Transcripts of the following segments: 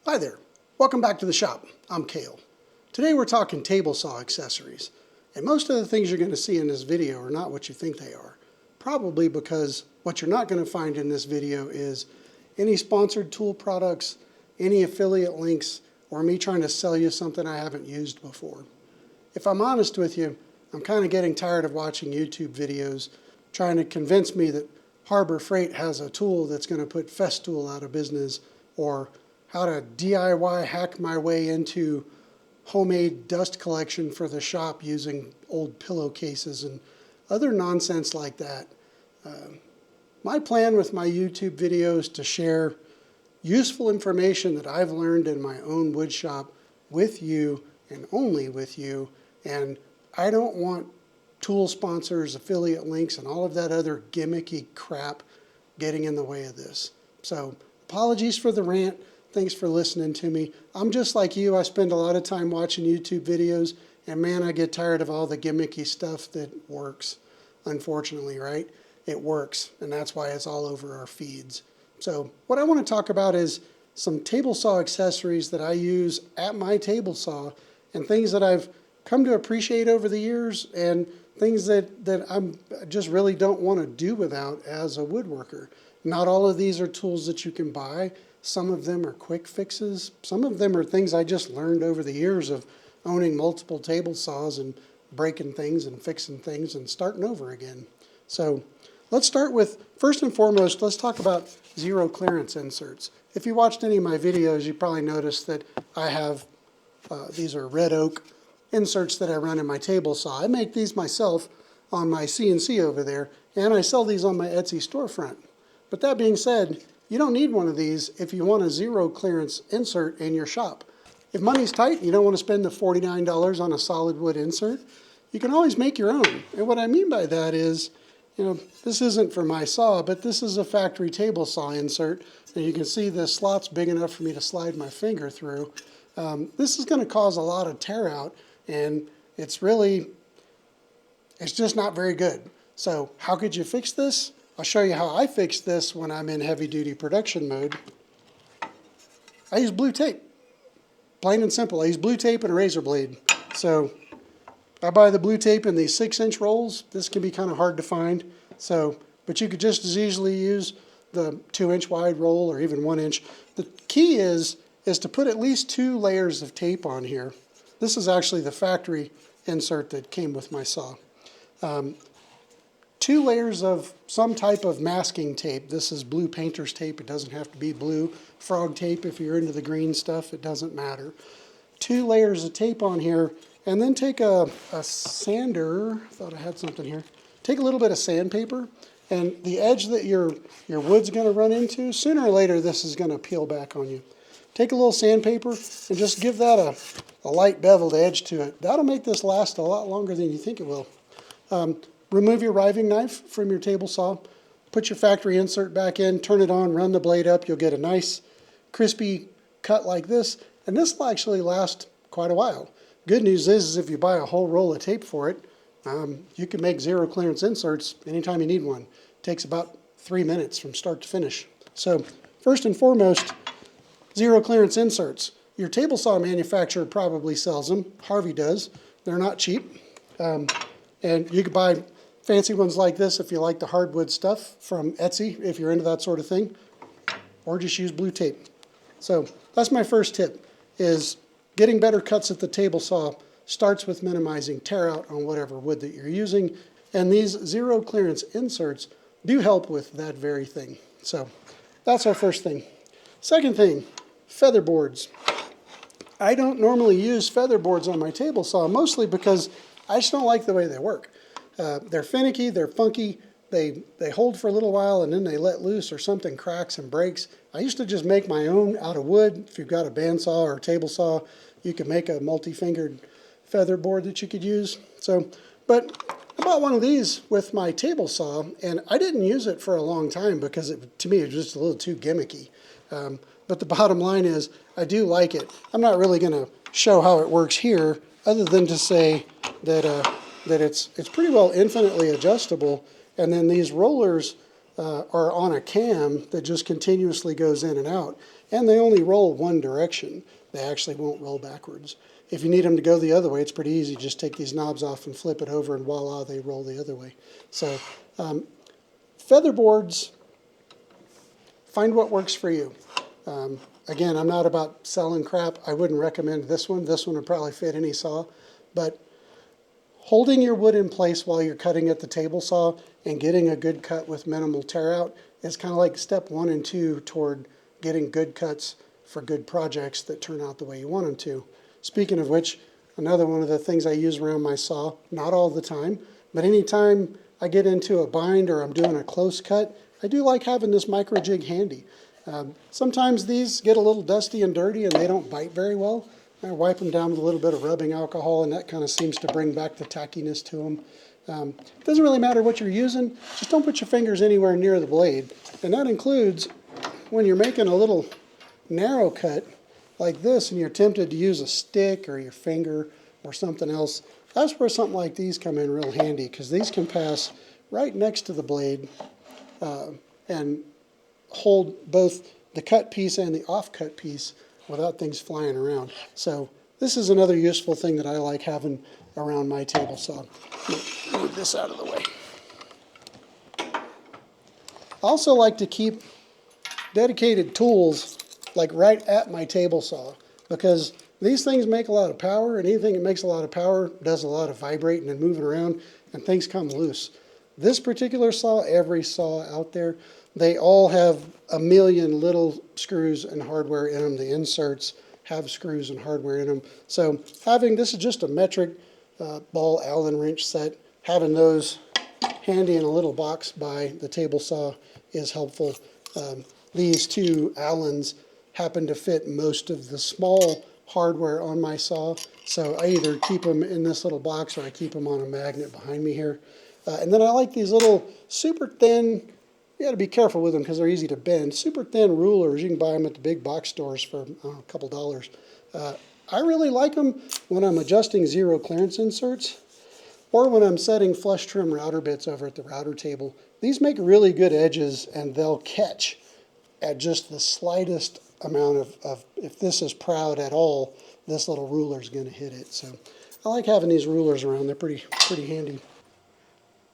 Hi there, welcome back to the shop. I'm Cale. Today we're talking table saw accessories. And most of the things you're going to see in this video are not what you think they are. Probably because what you're not going to find in this video is any sponsored tool products, any affiliate links, or me trying to sell you something I haven't used before. If I'm honest with you, I'm kind of getting tired of watching YouTube videos trying to convince me that Harbor Freight has a tool that's going to put Festool out of business, or how to DIY hack my way into homemade dust collection for the shop using old pillowcases and other nonsense like that. My plan with my YouTube videos is to share useful information that I've learned in my own wood shop with you and only with you. And I don't want tool sponsors, affiliate links, and all of that other gimmicky crap getting in the way of this. So apologies for the rant. Thanks for listening to me. I'm just like you. I spend a lot of time watching YouTube videos, and man, I get tired of all the gimmicky stuff that works. Unfortunately, right? It works, and that's why it's all over our feeds. So what I want to talk about is some table saw accessories that I use at my table saw, and things that I've come to appreciate over the years, and things that I just really don't want to do without as a woodworker. Not all of these are tools that you can buy. Some of them are quick fixes. Some of them are things I just learned over the years of owning multiple table saws and breaking things and fixing things and starting over again. So let's start with, first and foremost, let's talk about zero clearance inserts. If you watched any of my videos, you probably noticed that I have, these are red oak inserts that I run in my table saw. I make these myself on my CNC over there, and I sell these on my Etsy storefront. But that being said, you don't need one of these if you want a zero clearance insert in your shop. If money's tight, you don't want to spend the $49 on a solid wood insert, you can always make your own. And what I mean by that is, this isn't for my saw, but this is a factory table saw insert. And you can see the slot's big enough for me to slide my finger through. This is going to cause a lot of tear out, and it's just not very good. So how could you fix this? I'll show you how I fix this when I'm in heavy duty production mode. I use blue tape, plain and simple. I use blue tape and a razor blade. So I buy the blue tape in these 6-inch rolls. This can be kind of hard to find. But you could just as easily use the 2-inch wide roll or even 1-inch. The key is to put at least 2 layers of tape on here. This is actually the factory insert that came with my saw. 2 layers of some type of masking tape. This is blue painter's tape. It doesn't have to be blue. Frog tape, if you're into the green stuff, it doesn't matter. 2 layers of tape on here, and then take a sander. I thought I had something here. Take a little bit of sandpaper, and the edge that your wood's going to run into, sooner or later this is going to peel back on you. Take a little sandpaper and just give that a light beveled edge to it. That'll make this last a lot longer than you think it will. Remove your riving knife from your table saw, put your factory insert back in, turn it on, run the blade up. You'll get a nice crispy cut like this, and this will actually last quite a while. Good news is if you buy a whole roll of tape for it, you can make zero clearance inserts anytime you need one. It takes about 3 minutes from start to finish. So first and foremost, zero clearance inserts. Your table saw manufacturer probably sells them. Harvey does. They're not cheap. And you could buy fancy ones like this if you like the hardwood stuff from Etsy, if you're into that sort of thing, or just use blue tape. So that's my first tip, is getting better cuts at the table saw starts with minimizing tear out on whatever wood that you're using, and these zero clearance inserts do help with that very thing. So that's our first thing. Second thing, feather boards. I don't normally use feather boards on my table saw, mostly because I just don't like the way they work. They're finicky, they're funky, they hold for a little while and then they let loose or something cracks and breaks. I used to just make my own out of wood. If you've got a bandsaw or a table saw, you can make a multi-fingered feather board that you could use. But I bought one of these with my table saw, and I didn't use it for a long time because to me it was just a little too gimmicky. But the bottom line is I do like it. I'm not really going to show how it works here, other than to say that it's pretty well infinitely adjustable, and then these rollers are on a cam that just continuously goes in and out. and they only roll one direction. They actually won't roll backwards. If you need them to go the other way, it's pretty easy. Just take these knobs off and flip it over, and voila, they roll the other way. So feather boards, find what works for you. Again, I'm not about selling crap. I wouldn't recommend this one. This one would probably fit any saw. But holding your wood in place while you're cutting at the table saw and getting a good cut with minimal tear out is kind of like step 1 and 2 toward getting good cuts for good projects that turn out the way you want them to. Speaking of which, another one of the things I use around my saw, not all the time, but anytime I get into a bind or I'm doing a close cut, I do like having this micro jig handy. Sometimes these get a little dusty and dirty and they don't bite very well. I wipe them down with a little bit of rubbing alcohol, and that kind of seems to bring back the tackiness to them. It doesn't really matter what you're using, just don't put your fingers anywhere near the blade. And that includes when you're making a little narrow cut like this and you're tempted to use a stick or your finger or something else. That's where something like these come in real handy, because these can pass right next to the blade and hold both the cut piece and the off-cut piece without things flying around. So this is another useful thing that I like having around my table saw. Move this out of the way. I also like to keep dedicated tools like right at my table saw, because these things make a lot of power, and anything that makes a lot of power does a lot of vibrating and moving around, and things come loose. This particular saw, every saw out there, they all have a million little screws and hardware in them. The inserts have screws and hardware in them. So having, this is just a metric ball Allen wrench set, having those handy in a little box by the table saw is helpful. These two Allens happen to fit most of the small hardware on my saw, so I either keep them in this little box or I keep them on a magnet behind me here. And then I like these little super thin, you got to be careful with them because they're easy to bend, super thin rulers. You can buy them at the big box stores for a couple dollars. I really like them when I'm adjusting zero clearance inserts or when I'm setting flush trim router bits over at the router table. These make really good edges, and they'll catch at just the slightest amount of if this is proud at all, this little ruler is going to hit it. So I like having these rulers around. They're pretty handy.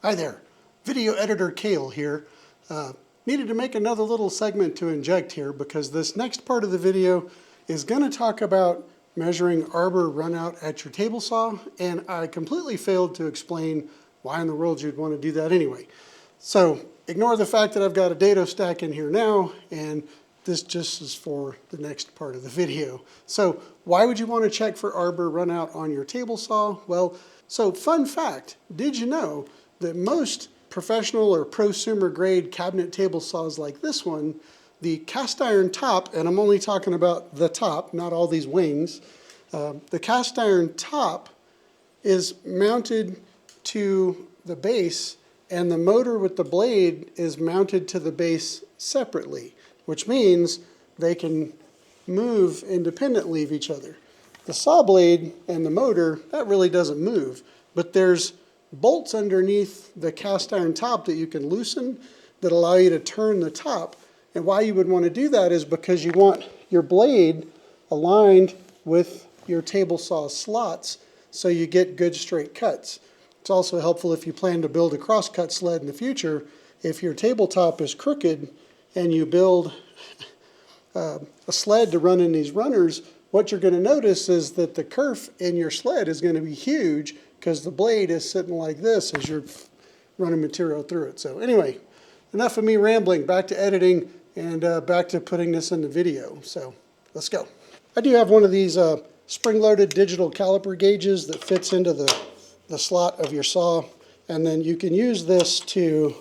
Hi there, video editor Cale here. Needed to make another little segment to inject here because this next part of the video is going to talk about measuring arbor runout at your table saw, and I completely failed to explain why in the world you'd want to do that anyway. So ignore the fact that I've got a dado stack in here now, and this just is for the next part of the video. So why would you want to check for arbor runout on your table saw? Well, so fun fact, did you know that most professional or prosumer grade cabinet table saws like this one, the cast iron top, and I'm only talking about the top, not all these wings, the cast iron top is mounted to the base, and the motor with the blade is mounted to the base separately, which means they can move independently of each other. The saw blade and the motor, that really doesn't move, but there's bolts underneath the cast iron top that you can loosen that allow you to turn the top. And why you would want to do that is because you want your blade aligned with your table saw slots so you get good straight cuts. It's also helpful if you plan to build a crosscut sled in the future. If your tabletop is crooked and you build a sled to run in these runners, what you're going to notice is that the kerf in your sled is going to be huge because the blade is sitting like this as you're running material through it. So anyway, enough of me rambling, back to editing and back to putting this in the video. So let's go. I do have one of these spring-loaded digital caliper gauges that fits into the slot of your saw, and then you can use this to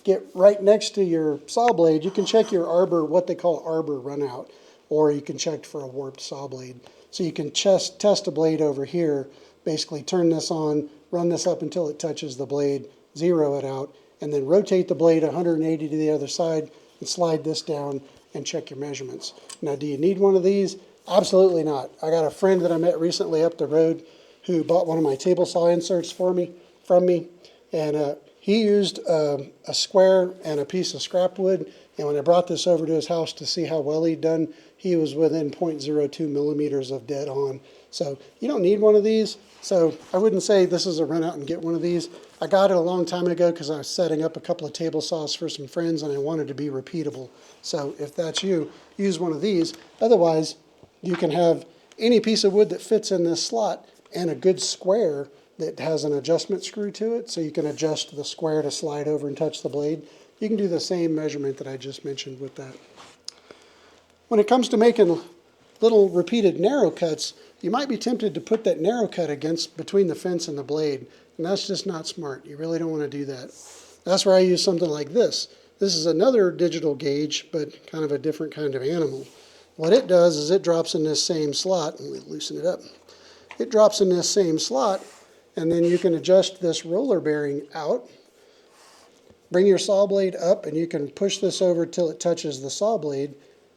get right next to your saw blade. You can check your arbor, what they call arbor runout, or you can check for a warped saw blade. So you can test a blade over here, basically turn this on, run this up until it touches the blade, zero it out, and then rotate the blade 180 to the other side and slide this down and check your measurements. Now, do you need one of these? Absolutely not. I got a friend that I met recently up the road who bought one of my table saw inserts from me, and He used a square and a piece of scrap wood, and when I brought this over to his house to see how well he'd done, he was within 0.02 millimeters of dead on. So you don't need one of these. So I wouldn't say this is a run out and get one of these. I got it a long time ago because I was setting up a couple of table saws for some friends and I wanted to be repeatable. So if that's you, use one of these. Otherwise, you can have any piece of wood that fits in this slot and a good square that has an adjustment screw to it, so you can adjust the square to slide over and touch the blade. You can do the same measurement that I just mentioned with that. When it comes to making little repeated narrow cuts, you might be tempted to put that narrow cut between the fence and the blade, and that's just not smart. You really don't want to do that. That's where I use something like this. This is another digital gauge, but kind of a different kind of animal. What it does is it drops in this same slot, and we loosen it up. It drops in this same slot, and then you can adjust this roller bearing out. Bring your saw blade up, and you can push this over till it touches the saw blade,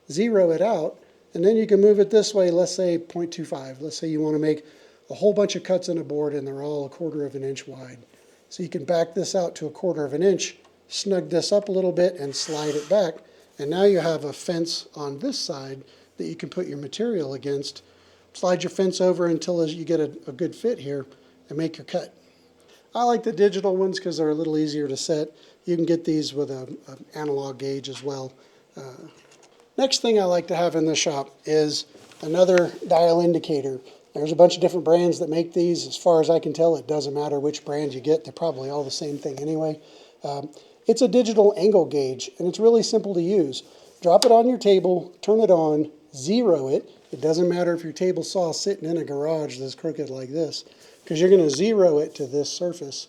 zero it out, and then you can move it this way, let's say 0.25. Let's say you want to make a whole bunch of cuts in a board and they're all 1/4 of an inch wide. So you can back this out to 1/4 of an inch, snug this up a little bit and slide it back, and now you have a fence on this side that you can put your material against. Slide your fence over until you get a good fit here and make your cut. I like the digital ones because they're a little easier to set. You can get these with an analog gauge as well. Next thing I like to have in the shop is another dial indicator. There's a bunch of different brands that make these. As far as I can tell, it doesn't matter which brand you get. They're probably all the same thing anyway. It's a digital angle gauge, and it's really simple to use. Drop it on your table, turn it on, zero it. It doesn't matter if your table saw is sitting in a garage that's crooked like this, because you're going to zero it to this surface.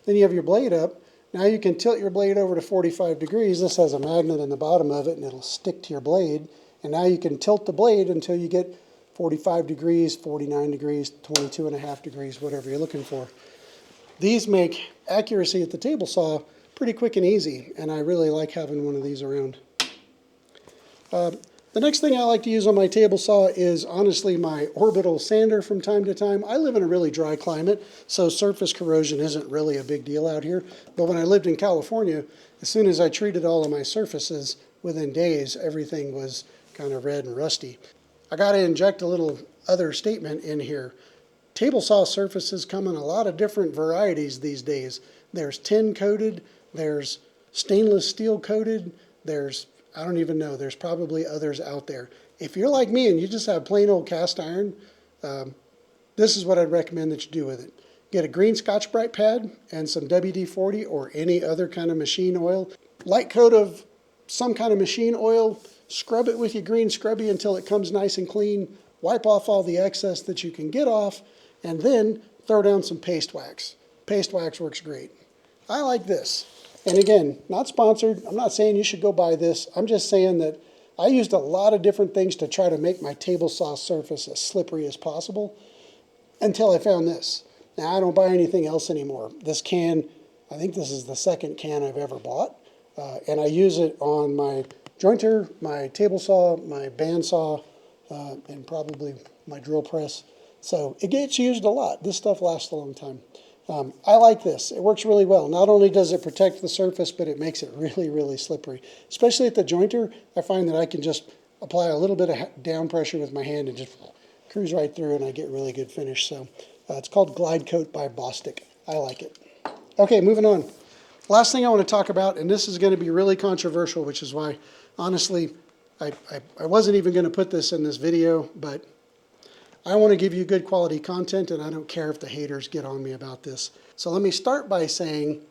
Then you have your blade up. Now you can tilt your blade over to 45 degrees. This has a magnet in the bottom of it, and it'll stick to your blade. And now you can tilt the blade until you get 45 degrees, 49 degrees, 22.5 degrees, whatever you're looking for. These make accuracy at the table saw pretty quick and easy, and I really like having one of these around. The next thing I like to use on my table saw is honestly my orbital sander from time to time. I live in a really dry climate, so surface corrosion isn't really a big deal out here. But when I lived in California, as soon as I treated all of my surfaces, within days, everything was kind of red and rusty. I got to inject a little other statement in here. Table saw surfaces come in a lot of different varieties these days. There's tin coated, there's stainless steel coated, there's I don't even know. There's probably others out there. If you're like me and you just have plain old cast iron, this is what I'd recommend that you do with it. Get a green Scotch-Brite pad and some WD-40 or any other kind of machine oil. Light coat of some kind of machine oil. Scrub it with your green scrubby until it comes nice and clean. Wipe off all the excess that you can get off, and then throw down some paste wax. Paste wax works great. I like this. And again, not sponsored. I'm not saying you should go buy this. I'm just saying that I used a lot of different things to try to make my table saw surface as slippery as possible until I found this. Now, I don't buy anything else anymore. This can, I think this is the second can I've ever bought. And I use it on my jointer, my table saw, my bandsaw, and probably my drill press. So it gets used a lot. This stuff lasts a long time. I like this. It works really well. Not only does it protect the surface, but it makes it really, really slippery. Especially at the jointer, I find that I can just apply a little bit of down pressure with my hand and just cruise right through, and I get really good finish. So it's called Glide Coat by Bostik. I like it. Okay, moving on. Last thing I want to talk about, and this is going to be really controversial, which is why, honestly, I wasn't even going to put this in this video, but I want to give you good quality content, and I don't care if the haters get on me about this. So let me start by saying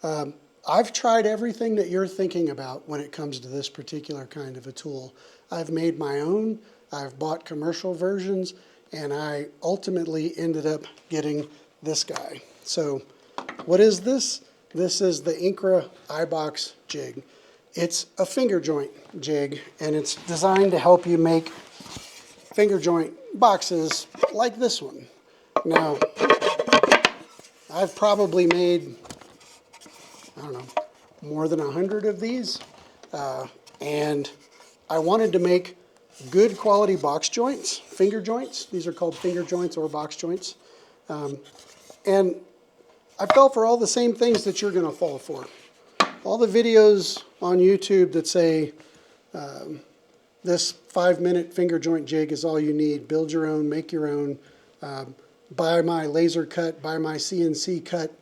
I've tried everything that you're thinking about when it comes to this particular kind of a tool. I've made my own, I've bought commercial versions, and I ultimately ended up getting this guy. So what is this? This is the Incra iBox jig. It's a finger joint jig, and it's designed to help you make finger joint boxes like this one. Now, I've probably made, I don't know, more than 100 of these, and I wanted to make good quality box joints, finger joints. These are called finger joints or box joints. And I fell for all the same things that you're going to fall for. All the videos on YouTube that say this 5-minute finger joint jig is all you need. Build your own, make your own. Buy my laser cut, buy my CNC cut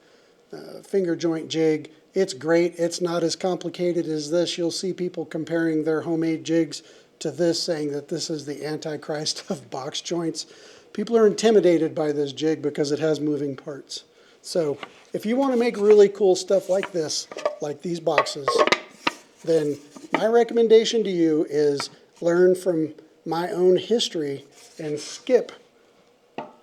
finger joint jig. It's great. It's not as complicated as this. You'll see people comparing their homemade jigs to this, saying that this is the antichrist of box joints. People are intimidated by this jig because it has moving parts. So if you want to make really cool stuff like this, like these boxes, then my recommendation to you is learn from my own history and skip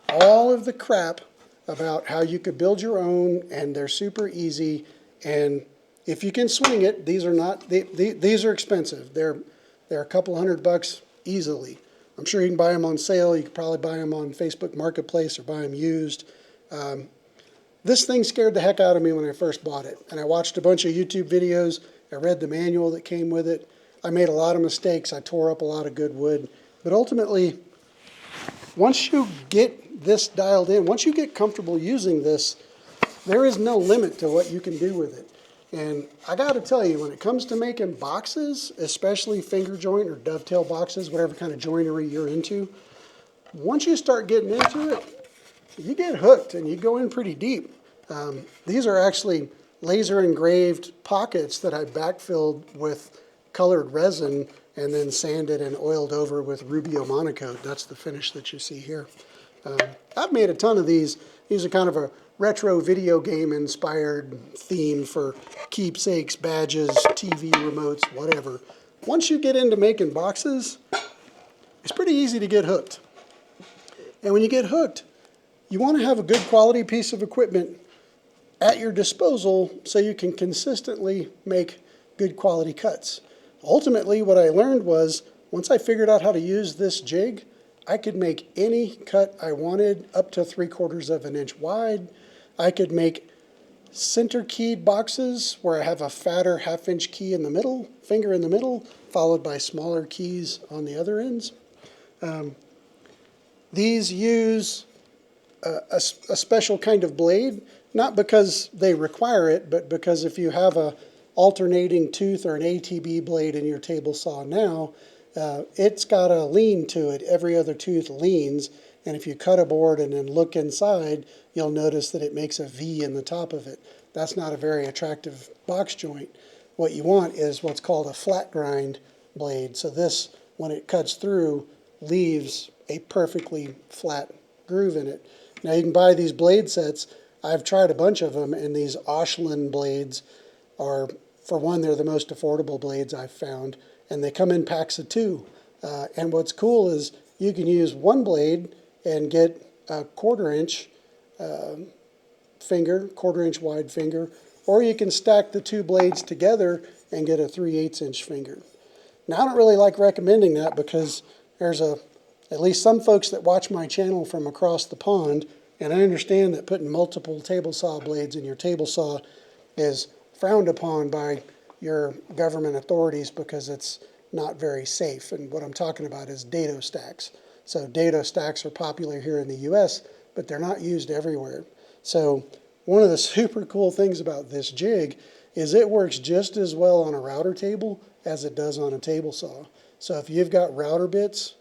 all of the crap about how you could build your own, and they're super easy. And if you can swing it, these are not, these are expensive. They're a couple $100 easily. I'm sure you can buy them on sale. You could probably buy them on Facebook Marketplace or buy them used. This thing scared the heck out of me when I first bought it. And I watched a bunch of YouTube videos. I read the manual that came with it. I made a lot of mistakes. I tore up a lot of good wood. But ultimately, once you get this dialed in, once you get comfortable using this, there is no limit to what you can do with it. And I got to tell you, when it comes to making boxes, especially finger joint or dovetail boxes, whatever kind of joinery you're into, once you start getting into it, you get hooked and you go in pretty deep. These are actually laser engraved pockets that I backfilled with colored resin and then sanded and oiled over with Rubio Monocoat. That's the finish that you see here. I've made a ton of these. These are kind of a retro video game inspired theme for keepsakes, badges, TV remotes, whatever. Once you get into making boxes, it's pretty easy to get hooked. And when you get hooked, you want to have a good quality piece of equipment at your disposal so you can consistently make good quality cuts. Ultimately, what I learned was, once I figured out how to use this jig, I could make any cut I wanted up to 3/4 of an inch wide. I could make center keyed boxes where I have a fatter 1/2 inch key in the middle, finger in the middle, followed by smaller keys on the other ends. These use a special kind of blade, not because they require it, but because if you have a alternating tooth or an ATB blade in your table saw now, it's got a lean to it. Every other tooth leans, and if you cut a board and then look inside, you'll notice that it makes a V in the top of it. That's not a very attractive box joint. What you want is what's called a flat grind blade. So this, when it cuts through, leaves a perfectly flat groove in it. Now you can buy these blade sets. I've tried a bunch of them, and these Oshlin blades are, for one, they're the most affordable blades I've found, and they come in packs of 2. And what's cool is you can use one blade and get a 1/4 inch finger, 1/4 inch wide finger, or you can stack the 2 blades together and get a 3/8 inch finger. Now I don't really like recommending that because there's at least some folks that watch my channel from across the pond, and I understand that putting multiple table saw blades in your table saw is frowned upon by your government authorities because it's not very safe. And what I'm talking about is dado stacks. So dado stacks are popular here in the US, but they're not used everywhere. So one of the super cool things about this jig is it works just as well on a router table as it does on a table saw. So if you've got router bits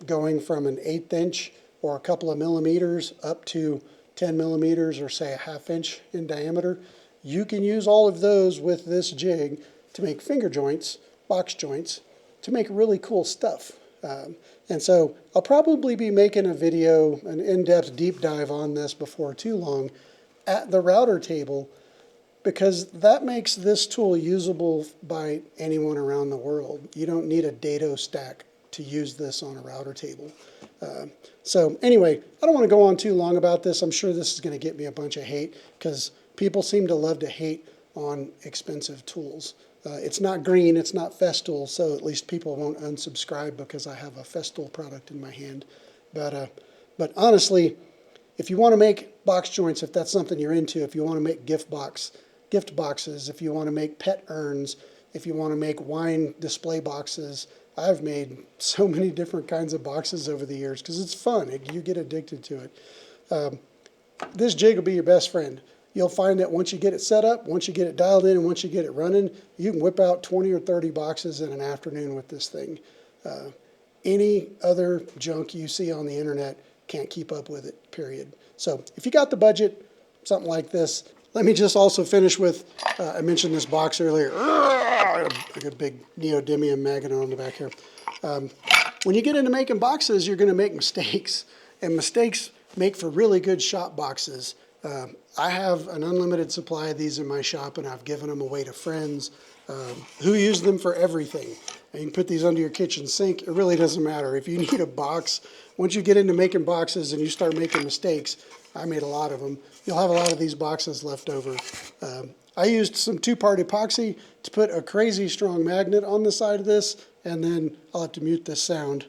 going from an 1/8 inch or a couple of millimeters up to 10 millimeters or say a 1/2 inch in diameter, you can use all of those with this jig to make finger joints, box joints, to make really cool stuff. And so I'll probably be making a video, an in-depth deep dive on this before too long at the router table, because that makes this tool usable by anyone around the world. You don't need a dado stack to use this on a router table. So anyway, I don't want to go on too long about this. I'm sure this is going to get me a bunch of hate because people seem to love to hate on expensive tools. It's not green, it's not Festool, so at least people won't unsubscribe because I have a Festool product in my hand. But honestly, if you want to make box joints, if that's something you're into, if you want to make gift boxes, if you want to make pet urns, if you want to make wine display boxes, I've made so many different kinds of boxes over the years because it's fun. You get addicted to it. This jig will be your best friend. you'll find that once you get it set up, once you get it dialed in, and once you get it running, you can whip out 20 or 30 boxes in an afternoon with this thing. Any other junk you see on the internet can't keep up with it, period. So if you got the budget, something like this. Let me just also finish with, I mentioned this box earlier. I got a big neodymium magnet on the back here. When you get into making boxes, you're going to make mistakes. And mistakes make for really good shop boxes. I have an unlimited supply of these in my shop, and I've given them away to friends who use them for everything. And you can put these under your kitchen sink. It really doesn't matter. If you need a box, once you get into making boxes and you start making mistakes, I made a lot of them, you'll have a lot of these boxes left over. I used some two-part epoxy to put a crazy strong magnet on the side of this, and then I'll have to mute this sound.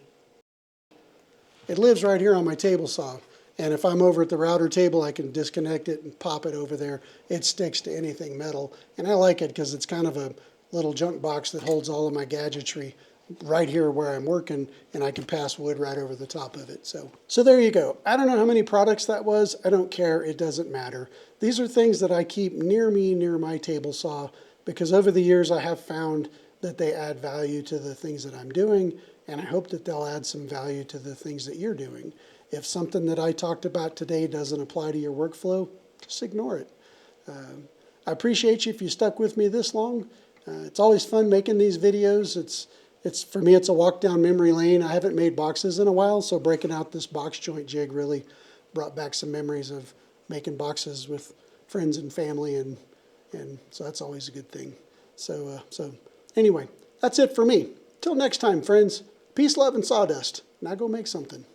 It lives right here on my table saw. And if I'm over at the router table, I can disconnect it and pop it over there. It sticks to anything metal. And I like it because it's kind of a little junk box that holds all of my gadgetry right here where I'm working, and I can pass wood right over the top of it. So there you go. I don't know how many products that was. I don't care. It doesn't matter. These are things that I keep near me, near my table saw, because over the years I have found that they add value to the things that I'm doing, and I hope that they'll add some value to the things that you're doing. If something that I talked about today doesn't apply to your workflow, just ignore it. I appreciate you if you stuck with me this long. It's always fun making these videos. For me, it's a walk down memory lane. I haven't made boxes in a while, so breaking out this box joint jig really brought back some memories of making boxes with friends and family, and so that's always a good thing. So anyway, that's it for me. Till next time, friends. Peace, love, and sawdust. Now go make something.